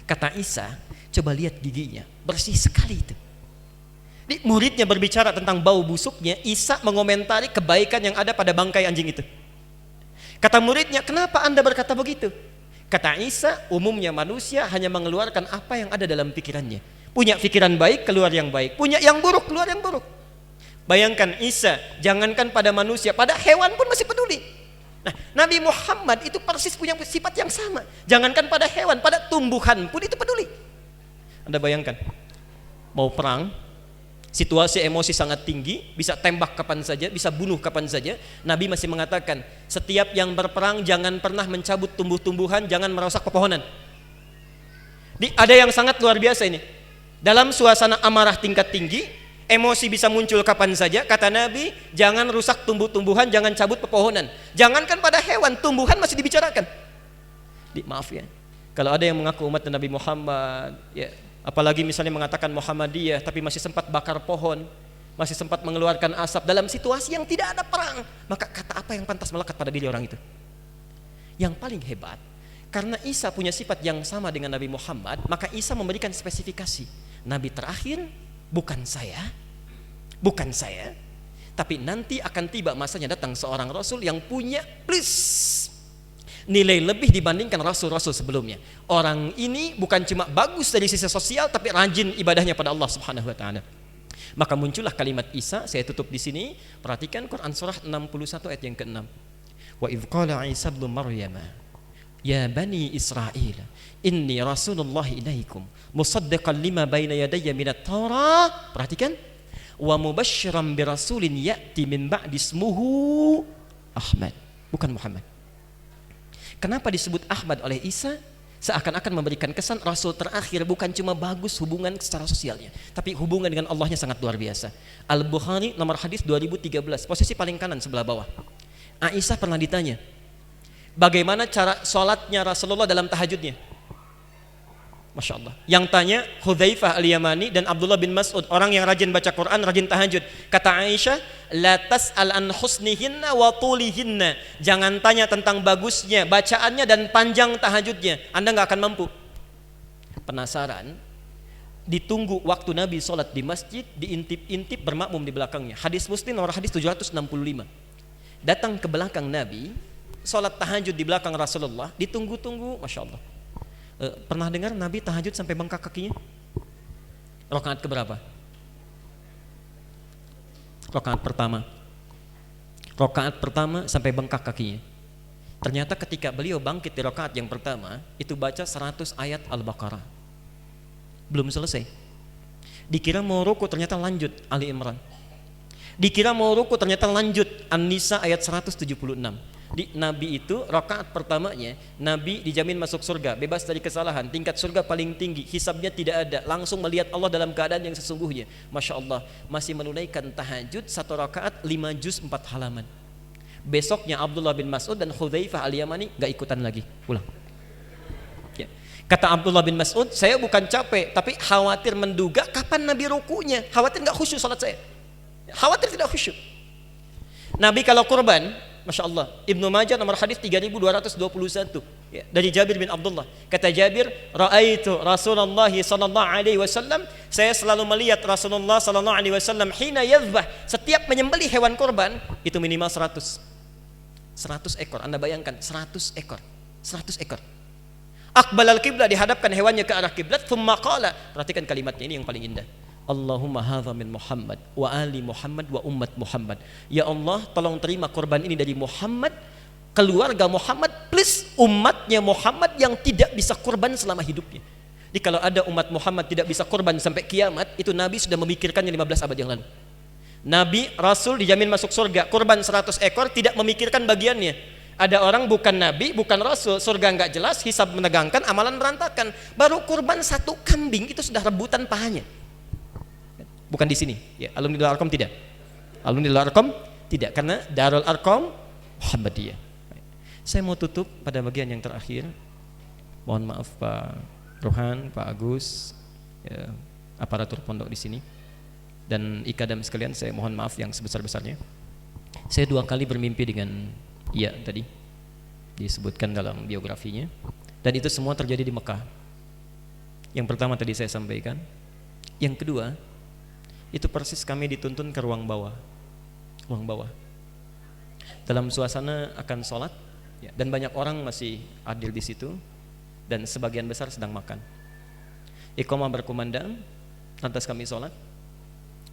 Kata Isa, coba lihat giginya, bersih sekali itu. Jadi muridnya berbicara tentang bau busuknya, Isa mengomentari kebaikan yang ada pada bangkai anjing itu. Kata muridnya, kenapa Anda berkata begitu? Kata Isa, umumnya manusia hanya mengeluarkan apa yang ada dalam pikirannya. Punya pikiran baik, keluar yang baik. Punya yang buruk, keluar yang buruk. Bayangkan Isa, jangankan pada manusia, pada hewan pun masih peduli. Nah, Nabi Muhammad itu persis punya sifat yang sama. Jangankan pada hewan, pada tumbuhan pun itu peduli. Anda bayangkan, mau perang, situasi emosi sangat tinggi, bisa tembak kapan saja, bisa bunuh kapan saja. Nabi masih mengatakan, setiap yang berperang jangan pernah mencabut tumbuh-tumbuhan, jangan merusak pepohonan. Ada yang sangat luar biasa ini. Dalam suasana amarah tingkat tinggi, emosi bisa muncul kapan saja. Kata Nabi, jangan rusak tumbuh-tumbuhan, jangan cabut pepohonan. Jangankan pada hewan, tumbuhan masih dibicarakan. Maaf ya, kalau ada yang mengaku umat Nabi Muhammad, ya, apalagi misalnya mengatakan Muhammadiyah, tapi masih sempat bakar pohon, masih sempat mengeluarkan asap dalam situasi yang tidak ada perang, maka kata apa yang pantas melekat pada diri orang itu? Yang paling hebat, karena Isa punya sifat yang sama dengan Nabi Muhammad, maka Isa memberikan spesifikasi. Nabi terakhir bukan saya, tapi nanti akan tiba masanya datang seorang Rasul yang punya nilai lebih dibandingkan Rasul-Rasul sebelumnya. Orang ini bukan cuma bagus dari sisi sosial, tapi rajin ibadahnya pada Allah Subhanahu Wa Taala. Maka muncullah kalimat Isa. Saya tutup di sini. Perhatikan Quran surah 61 ayat yang ke-6. Wa idz qala Isa ibnu Maryam ya bani Israil inni rasulullah ilaikum musaddiqan lima baina yadayya minat Taurah. Perhatikan, wa mubasysyiran bi rasulin ya'ti min ba'di ismuhu Ahmad, bukan Muhammad. Kenapa disebut Ahmad oleh Isa? Seakan-akan memberikan kesan Rasul terakhir bukan cuma bagus hubungan secara sosialnya, tapi hubungan dengan Allahnya sangat luar biasa. Al-Bukhari nomor hadis 2013, posisi paling kanan sebelah bawah. Aisyah pernah ditanya, bagaimana cara sholatnya Rasulullah dalam tahajudnya? Masya Allah. Yang tanya Hudzaifah al-Yamani dan Abdullah bin Mas'ud, orang yang rajin baca Quran, rajin tahajud. Kata Aisyah, la tas'al an husnihinna wa tulihinna. Jangan tanya tentang bagusnya bacaannya dan panjang tahajudnya, Anda nggak akan mampu. Penasaran? Ditunggu waktu Nabi sholat di masjid, diintip-intip bermakmum di belakangnya. Hadis Muslim nomor hadis 765. Datang ke belakang Nabi, sholat tahajud di belakang Rasulullah, ditunggu-tunggu, Masya Allah. Pernah dengar Nabi tahajud sampai bengkak kakinya? Rakaat keberapa? Rakaat pertama. Rakaat pertama sampai bengkak kakinya. Ternyata ketika beliau bangkit di rakaat yang pertama, itu baca 100 ayat Al-Baqarah. Belum selesai. Dikira mau ruku, ternyata lanjut Ali Imran. Dikira mau ruku, ternyata lanjut An-Nisa ayat 176. Nabi itu rakaat pertamanya Nabi dijamin masuk surga, bebas dari kesalahan, tingkat surga paling tinggi, hisabnya tidak ada, langsung melihat Allah dalam keadaan yang sesungguhnya. Masya Allah, masih menunaikan tahajud 1 rakaat 5 juz 4 halaman. Besoknya Abdullah bin Mas'ud dan Hudzaifah al-Yamani gak ikutan lagi, pulang ya. Kata Abdullah bin Mas'ud, saya bukan capek, tapi khawatir menduga kapan Nabi rukunya, khawatir gak khusyuk salat saya, khawatir tidak khusyuk. Nabi kalau kurban, Masya Allah, Ibnu Majah nomor hadis 3221 ya, dari Jabir bin Abdullah. Kata Jabir, ra'aitu Rasulullah sallallahu alaihi wasallam, saya selalu melihat Rasulullah sallallahu alaihi wasallam hina yadhbah, setiap menyembelih hewan kurban itu minimal 100 ekor. Anda bayangkan 100 ekor. Aqbal al-qiblah, dihadapkan hewannya ke arah kiblat, thumma qala, perhatikan kalimatnya ini yang paling indah. Allahumma hadza min Muhammad wa ali Muhammad wa ummat Muhammad. Ya Allah, tolong terima korban ini dari Muhammad, keluarga Muhammad, plus umatnya Muhammad yang tidak bisa korban selama hidupnya. Jadi kalau ada umat Muhammad tidak bisa korban sampai kiamat, itu Nabi sudah memikirkannya 15 abad yang lalu. Nabi, Rasul dijamin masuk surga, korban 100 ekor, tidak memikirkan bagiannya. Ada orang bukan Nabi, bukan Rasul, surga nggak jelas, hisab menegangkan, amalan berantakan, baru korban 1 kambing itu sudah rebutan pahanya. Bukan di sini, ya, alumni Darul Arqam tidak. Alumni Darul Arqam tidak, karena Darul Arqam Muhammadiyah. Saya mau tutup pada bagian yang terakhir. Mohon maaf Pak Rohan, Pak Agus, ya, aparatur pondok di sini, dan ikadam sekalian, saya mohon maaf yang sebesar-besarnya. Saya 2 kali bermimpi dengan Ia tadi disebutkan dalam biografinya, dan itu semua terjadi di Mekah. Yang pertama tadi saya sampaikan. Yang kedua, itu persis kami dituntun ke ruang bawah dalam suasana akan sholat ya, dan banyak orang masih adil di situ, dan sebagian besar sedang makan. Iqamah berkumandang, lantas kami sholat,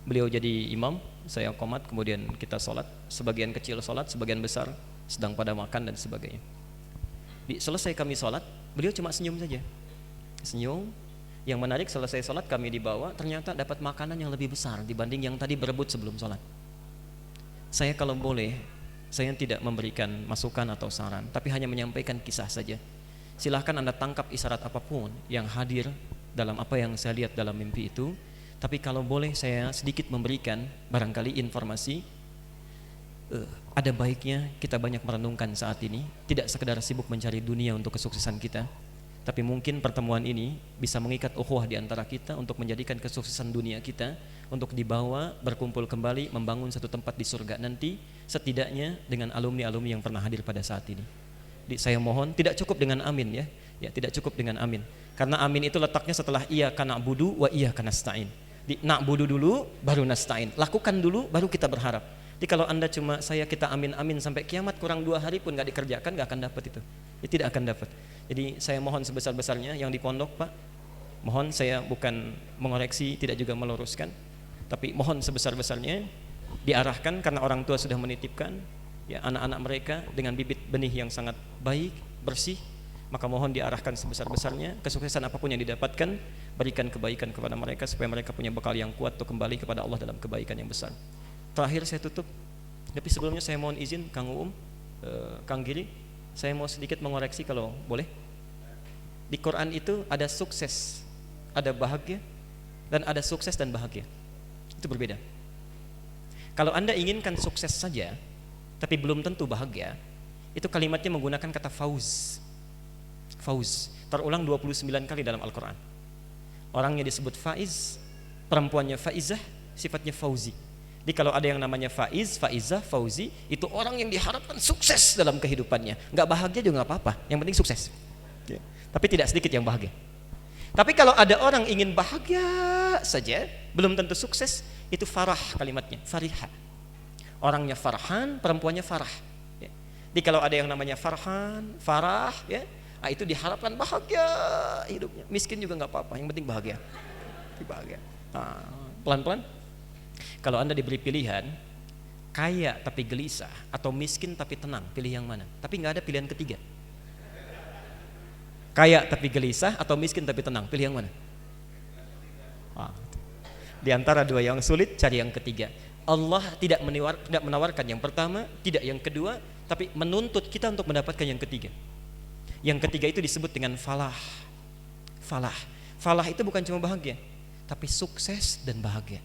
beliau jadi imam, saya qomat, kemudian kita sholat, sebagian kecil sholat, sebagian besar sedang pada makan dan sebagainya. Selesai kami sholat, beliau cuma senyum saja, senyum. Yang menarik, selesai sholat kami dibawa, ternyata dapat makanan yang lebih besar dibanding yang tadi berebut sebelum sholat. Saya kalau boleh, saya tidak memberikan masukan atau saran, tapi hanya menyampaikan kisah saja. silahkan Anda tangkap isyarat apapun yang hadir dalam apa yang saya lihat dalam mimpi itu. Tapi kalau boleh saya sedikit memberikan barangkali informasi, ada baiknya kita banyak merenungkan saat ini, tidak sekedar sibuk mencari dunia untuk kesuksesan kita, tapi mungkin pertemuan ini bisa mengikat ukhuwah di antara kita untuk menjadikan kesuksesan dunia kita untuk dibawa berkumpul kembali membangun satu tempat di surga nanti, setidaknya dengan alumni-alumni yang pernah hadir pada saat ini. Saya mohon tidak cukup dengan amin ya tidak cukup dengan amin, karena amin itu letaknya setelah iyyaka na'budu wa iyyaka nasta'in. Na'budu dulu baru nasta'in, lakukan dulu baru kita berharap. Jadi kalau Anda cuma kita amin sampai kiamat kurang 2 hari pun nggak dikerjakan, nggak akan dapat itu, tidak akan dapat. Jadi saya mohon sebesar-besarnya yang di pondok Pak, mohon, saya bukan mengoreksi tidak juga meluruskan, tapi mohon sebesar-besarnya diarahkan, karena orang tua sudah menitipkan ya anak-anak mereka dengan bibit benih yang sangat baik, bersih, maka mohon diarahkan sebesar-besarnya. Kesuksesan apapun yang didapatkan, berikan kebaikan kepada mereka supaya mereka punya bekal yang kuat untuk kembali kepada Allah dalam kebaikan yang besar. Terakhir saya tutup, tapi sebelumnya saya mohon izin Kang Uum, Kang Giri, saya mau sedikit mengoreksi kalau boleh. Di Quran itu ada sukses, ada bahagia, dan ada sukses dan bahagia. Itu berbeda. Kalau Anda inginkan sukses saja tapi belum tentu bahagia, itu kalimatnya menggunakan kata fauz. Fauz terulang 29 kali dalam Al-Quran. Orangnya disebut faiz, perempuannya faizah, sifatnya fauzi. Jadi kalau ada yang namanya faiz, faizah, fauzi, itu orang yang diharapkan sukses dalam kehidupannya. Nggak bahagia juga nggak apa-apa, yang penting sukses ya. Tapi tidak sedikit yang bahagia. Tapi kalau ada orang ingin bahagia saja, belum tentu sukses, itu farah kalimatnya, farihah. Orangnya farhan, perempuannya farah ya. Jadi kalau ada yang namanya farhan, farah ya, itu diharapkan bahagia hidupnya. Miskin juga nggak apa-apa, yang penting bahagia. Bahagia. Pelan-pelan. Kalau Anda diberi pilihan, kaya tapi gelisah atau miskin tapi tenang, pilih yang mana? Tapi nggak ada pilihan ketiga. Kaya tapi gelisah atau miskin tapi tenang, pilih yang mana? Di antara dua yang sulit, cari yang ketiga. Allah tidak menawarkan yang pertama, tidak yang kedua, tapi menuntut kita untuk mendapatkan yang ketiga. Yang ketiga itu disebut dengan falah. Falah. Falah itu bukan cuma bahagia, tapi sukses dan bahagia.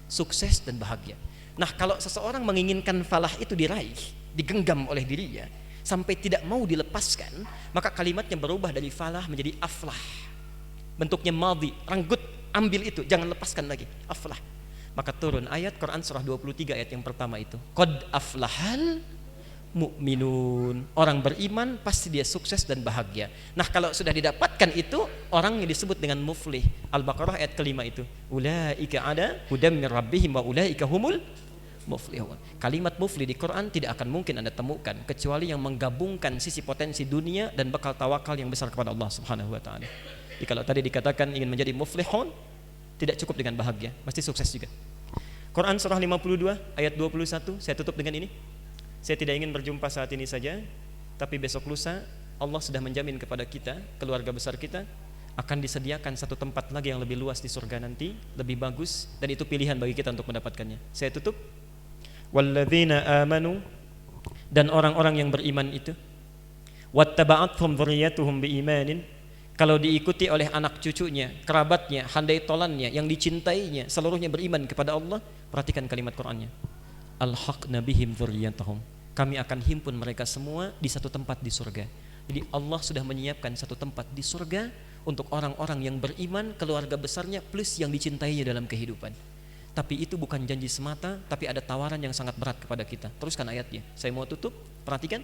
Sukses dan bahagia. Nah, kalau seseorang menginginkan falah itu diraih, digenggam oleh dirinya sampai tidak mau dilepaskan, maka kalimatnya berubah dari falah menjadi aflah. Bentuknya madhi, ranggut, ambil itu, jangan lepaskan lagi. Aflah. Maka turun ayat Quran surah 23 ayat yang pertama itu. Qad aflahal mu'minun. Orang beriman pasti dia sukses dan bahagia. Nah, kalau sudah didapatkan itu, orang yang disebut dengan muflih. Al-Baqarah ayat kelima itu. Ulaika ada hudam min rabbihim wa ulaika humul muflihun. Kalimat muflih di Quran tidak akan mungkin Anda temukan kecuali yang menggabungkan sisi potensi dunia dan bekal tawakal yang besar kepada Allah Subhanahu wa taala. Jadi kalau tadi dikatakan ingin menjadi muflihun, tidak cukup dengan bahagia, mesti sukses juga. Quran surah 52 ayat 21, saya tutup dengan ini. Saya tidak ingin berjumpa saat ini saja, tapi besok lusa Allah sudah menjamin kepada kita, keluarga besar kita, akan disediakan satu tempat lagi yang lebih luas di surga nanti, lebih bagus, dan itu pilihan bagi kita untuk mendapatkannya. Saya tutup. Walladzina amanu, dan orang-orang yang beriman itu, wattaba'athum dzurriyyatuhum biimanin, kalau diikuti oleh anak cucunya, kerabatnya, handai tolannya, yang dicintainya, seluruhnya beriman kepada Allah. Perhatikan kalimat Qur'annya. Alhaqna bihim dzurriyyatahum. Kami akan himpun mereka semua di satu tempat di surga. Jadi Allah sudah menyiapkan satu tempat di surga untuk orang-orang yang beriman, keluarga besarnya plus yang dicintainya dalam kehidupan. Tapi itu bukan janji semata, tapi ada tawaran yang sangat berat kepada kita. Teruskan ayatnya. Saya mau tutup. Perhatikan.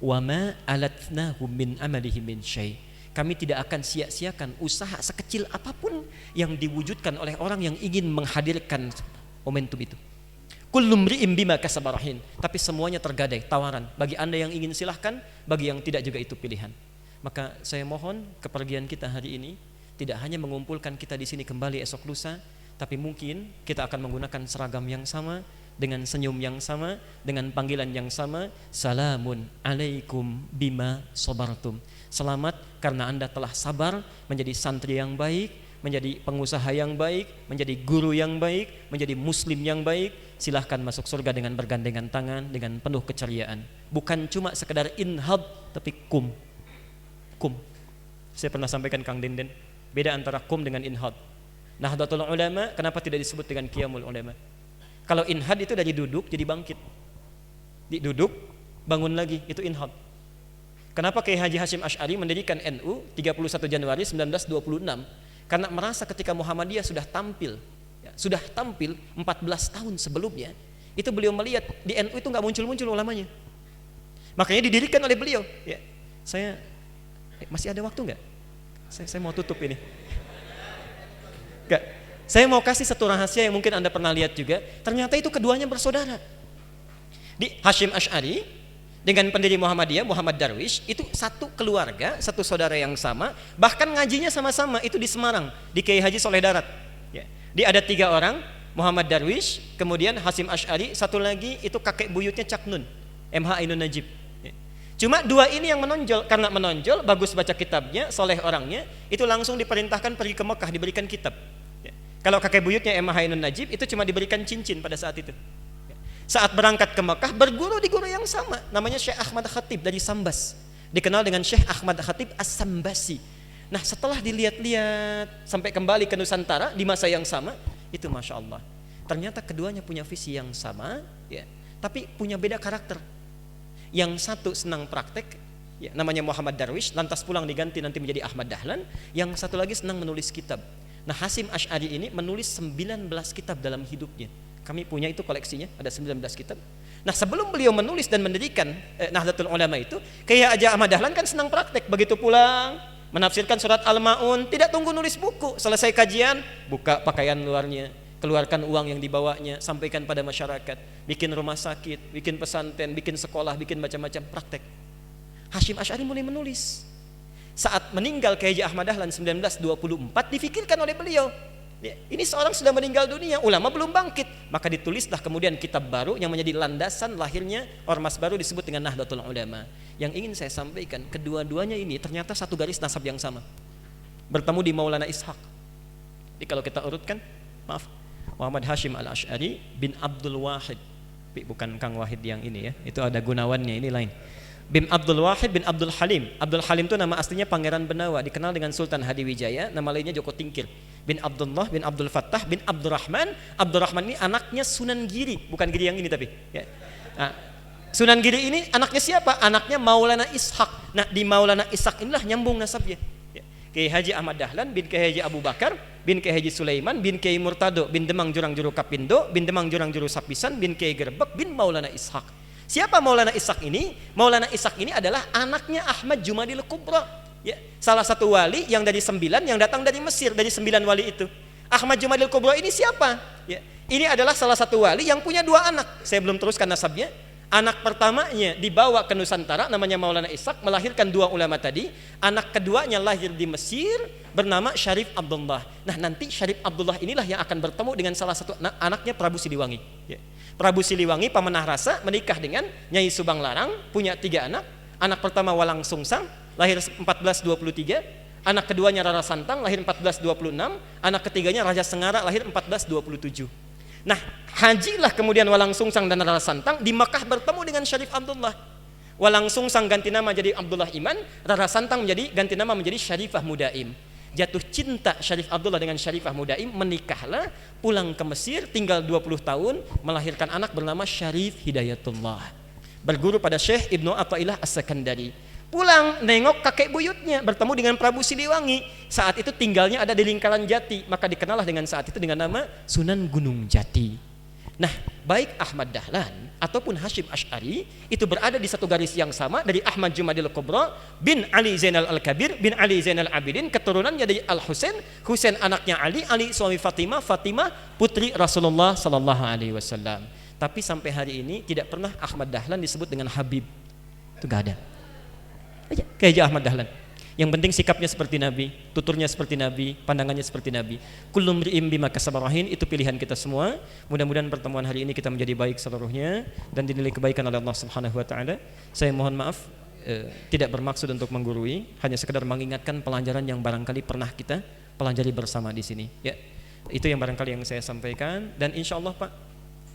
Wa ma alatnahum min amalihim min syai'. Kami tidak akan sia-siakan usaha sekecil apapun yang diwujudkan oleh orang yang ingin menghadirkan momentum itu. Kullu mri'in bima kasaba rahin. Tapi semuanya tergadai tawaran. Bagi Anda yang ingin silahkan, bagi yang tidak juga itu pilihan. Maka saya mohon kepergian kita hari ini tidak hanya mengumpulkan kita di sini kembali esok lusa, tapi mungkin kita akan menggunakan seragam yang sama, dengan senyum yang sama, dengan panggilan yang sama. Salamun alaikum bima sabartum. Selamat karena Anda telah sabar menjadi santri yang baik, menjadi pengusaha yang baik, menjadi guru yang baik, menjadi muslim yang baik. Silahkan masuk surga dengan bergandengan tangan, dengan penuh keceriaan. Bukan cuma sekedar inhab, tapi kum. kum. Saya pernah sampaikan Kang Denden, beda antara kum dengan inhad. Nahdlatul Ulama kenapa tidak disebut dengan Qiyamul Ulama? Kalau inhad itu dari duduk jadi bangkit. Duduk, bangun lagi, itu inhad. Kenapa Kiai Haji Hashim Asy'ari mendirikan NU 31 Januari 1926? Karena merasa ketika Muhammadiyah sudah tampil 14 tahun sebelumnya, itu beliau melihat di NU itu nggak muncul-muncul ulamanya. Makanya didirikan oleh beliau. Ya, saya masih ada waktu nggak? Saya mau tutup ini. Nggak. Saya mau kasih satu rahasia yang mungkin Anda pernah lihat juga. Ternyata itu keduanya bersaudara. Di Hashim Asy'ari dengan pendiri Muhammadiyah, Muhammad Darwish, itu satu keluarga, satu saudara yang sama, bahkan ngajinya sama-sama, itu di Semarang, di Kiai Haji Soleh Darat. Ya. Dia ada 3 orang, Muhammad Darwish, kemudian Hashim Asy'ari, satu lagi itu kakek buyutnya Cak Nun, MH Ainun Najib. Ya. Cuma 2 ini yang menonjol, karena menonjol, bagus baca kitabnya, soleh orangnya, itu langsung diperintahkan pergi ke Mekah, diberikan kitab. Ya. Kalau kakek buyutnya MH Ainun Najib, itu cuma diberikan cincin pada saat itu. Saat berangkat ke Mekah, berguru di guru yang sama, namanya Syekh Ahmad Khatib dari Sambas, dikenal dengan Syekh Ahmad Khatib As-Sambasi. Nah, setelah dilihat-lihat sampai kembali ke Nusantara di masa yang sama, itu Masya Allah, ternyata keduanya punya visi yang sama, ya, tapi punya beda karakter. Yang satu senang praktek, ya, namanya Muhammad Darwish, lantas pulang diganti nanti menjadi Ahmad Dahlan. Yang satu lagi senang menulis kitab. Nah, Hashim Asy'ari ini menulis 19 kitab dalam hidupnya. Kami punya itu koleksinya, ada 19 kitab. Nah, sebelum beliau menulis dan mendirikan Nahdlatul Ulama itu, Kiai Haji Ahmad Dahlan kan senang praktek. Begitu pulang, menafsirkan surat Al-Maun, tidak tunggu nulis buku. Selesai kajian, buka pakaian luarnya, keluarkan uang yang dibawanya, sampaikan pada masyarakat, bikin rumah sakit, bikin pesantren, bikin sekolah, bikin macam-macam praktek. Hashim Asy'ari mulai menulis. Saat meninggal Kiai Haji Ahmad Dahlan 1924, difikirkan oleh beliau, ya, ini seorang sudah meninggal dunia, ulama belum bangkit, maka ditulislah kemudian kitab baru yang menjadi landasan lahirnya ormas baru disebut dengan Nahdlatul Ulama. Yang ingin saya sampaikan, kedua-duanya ini ternyata satu garis nasab yang sama, bertemu di Maulana Ishaq. Jadi kalau kita urutkan, maaf, Muhammad Hashim Al-Asy'ari bin Abdul Wahid, bukan Kang Wahid yang ini ya, itu ada Gunawannya, ini lain. Bin Abdul Wahid bin Abdul Halim. Abdul Halim itu nama aslinya Pangeran Benawa, dikenal dengan Sultan Hadiwijaya, nama lainnya Joko Tingkir. Bin Abdullah bin Abdul Fattah bin Abdurrahman. Abdurrahman ini anaknya Sunan Giri, bukan Giri yang ini tapi. Ya. Nah, Sunan Giri ini anaknya siapa? Anaknya Maulana Ishaq. Nah, di Maulana Ishaq inilah nyambung nasabnya. Ya. Kiai Haji Ahmad Dahlan bin Kiai Haji Abu Bakar bin Kiai Haji Sulaiman bin Kiai Murtado bin Demang Jurang Juru Kapindo bin Demang Jurang Juru Sapisan bin Kiai Gerbek bin Maulana Ishaq. Siapa Maulana Ishaq ini? Maulana Ishaq ini adalah anaknya Ahmad Jumadil Kubra, ya, salah satu wali yang dari 9 yang datang dari Mesir, dari 9 wali itu. Ahmad Jumadil Kubra ini siapa? Ya, ini adalah salah satu wali yang punya 2 anak. Saya belum teruskan nasabnya. Anak pertamanya dibawa ke Nusantara, namanya Maulana Ishaq, melahirkan 2 ulama tadi. Anak keduanya lahir di Mesir, bernama Syarif Abdullah. Nah, nanti Syarif Abdullah inilah yang akan bertemu dengan salah satu anaknya Prabu Siliwangi. Ya. Prabu Siliwangi pemenah rasa menikah dengan Nyai Subang Larang, punya 3 anak. Anak pertama Walang Sungsang, lahir 1423. Anak keduanya Rara Santang, lahir 1426. Anak ketiganya Raja Sengara, lahir 1427. Nah, hajilah kemudian Walang Sungsang dan Rara Santang di Makkah bertemu dengan Syarif Abdullah. Walang Sungsang ganti nama jadi Abdullah Iman, Rara Santang ganti nama menjadi Syarifah Mudaim. Jatuh cinta Syarif Abdullah dengan Syarifah Mudaim, menikahlah, pulang ke Mesir, tinggal 20 tahun, melahirkan anak bernama Syarif Hidayatullah. Berguru pada Syekh Ibnu Athaillah As-Sakandari. Pulang nengok kakek buyutnya, bertemu dengan Prabu Siliwangi. Saat itu tinggalnya ada di lingkaran Jati, maka dikenallah dengan saat itu dengan nama Sunan Gunung Jati. Nah, baik Ahmad Dahlan ataupun Hashim Asy'ari itu berada di satu garis yang sama, dari Ahmad Jumadil Kubra bin Ali Zainal Al-Kabir bin Ali Zainal Abidin, keturunannya dari Al-Husain, Husain anaknya Ali, Ali suami Fatimah, Fatimah putri Rasulullah sallallahu alaihi wasallam. Tapi sampai hari ini tidak pernah Ahmad Dahlan disebut dengan Habib. Itu enggak ada. Aja kayak Ahmad Dahlan. Yang penting sikapnya seperti Nabi, tuturnya seperti Nabi, pandangannya seperti Nabi. Kullu mri'in bima kasaba rahin, itu pilihan kita semua. Mudah-mudahan pertemuan hari ini kita menjadi baik seluruhnya dan dinilai kebaikan oleh Allah Subhanahu wa taala. Saya mohon maaf tidak bermaksud untuk menggurui, hanya sekedar mengingatkan pelajaran yang barangkali pernah kita pelajari bersama di sini, ya. Itu yang barangkali yang saya sampaikan, dan insya Allah Pak,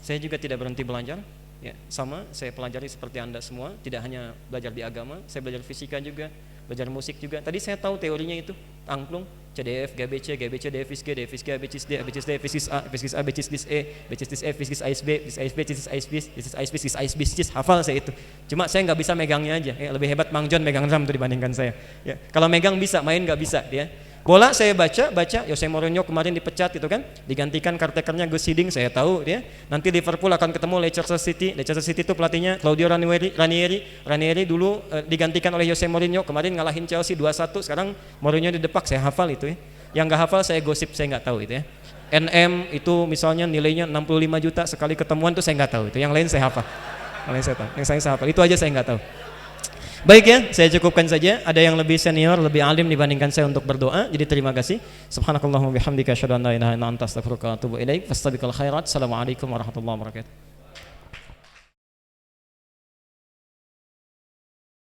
saya juga tidak berhenti belajar. Ya, sama saya pelajari seperti Anda semua, tidak hanya belajar di agama, saya belajar fisika juga, belajar musik juga. Tadi saya tahu teorinya itu, angklung, CDF, GBC, GBC, DFIS G, DFIS G, ABCIS D, ABCIS D, FIS A, FIS A, ABCIS A, ABCIS F, FIS AIS B, FIS AIS B, CIS AIS B, CIS AIS B, CIS AIS B, CIS, hafal saya itu. Cuma saya nggak bisa megangnya aja. Ya, lebih hebat Mang John megang drum tuh dibandingkan saya. Ya, kalau megang bisa, main nggak bisa dia. Bola saya baca, Jose Mourinho kemarin dipecat itu kan, digantikan caretakernya Gus Hiddink, saya tahu dia. Nanti Liverpool akan ketemu Leicester City. Leicester City itu pelatihnya Claudio Ranieri dulu digantikan oleh Jose Mourinho, kemarin ngalahin Chelsea 2-1, sekarang Mourinho didepak, saya hafal itu ya. Yang nggak hafal saya gosip, saya nggak tahu itu ya. NM itu misalnya nilainya 65 juta sekali ketemuan tuh saya nggak tahu itu. Yang lain saya hafal. Yang lain saya tahu. Yang saya hafal. Itu aja saya nggak tahu. Baik ya, saya cukupkan saja. Ada yang lebih senior, lebih alim dibandingkan saya untuk berdoa. Jadi terima kasih. Subhanakallahumma bihamdika asyhadu an la ilaha illa anta astaghfiruka wa atubu ilaik. Fastabiqul khairat. Assalamualaikum warahmatullahi wabarakatuh.